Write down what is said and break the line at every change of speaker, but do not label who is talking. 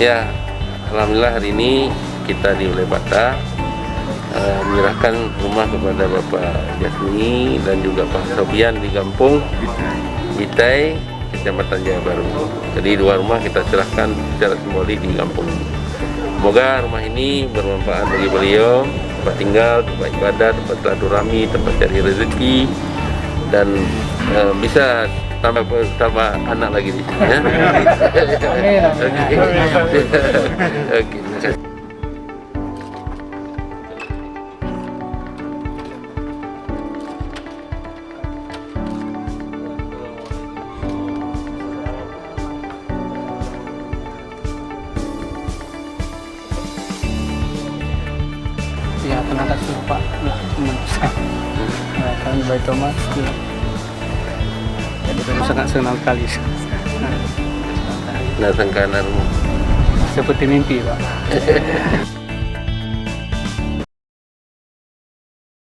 Ya, alhamdulillah hari ini kita di Ulebata menyerahkan rumah kepada Bapak Jasmi dan juga Pak Sofian di Kampung Bitai, Kecamatan Jaya Baru. Jadi dua rumah kita serahkan secara simbolik di kampung. Semoga rumah ini bermanfaat bagi beliau, tempat tinggal, tempat ibadah, tempat silaturahmi, tempat cari rezeki, dan bisa tambah anak lagi di sini. Ya? Oke, terima kasih.
Ya, terima kasih Pak. Kami baik Thomas. Jadi kami sangat senang sekali
Datang ke rumah.
seperti mimpi Pak.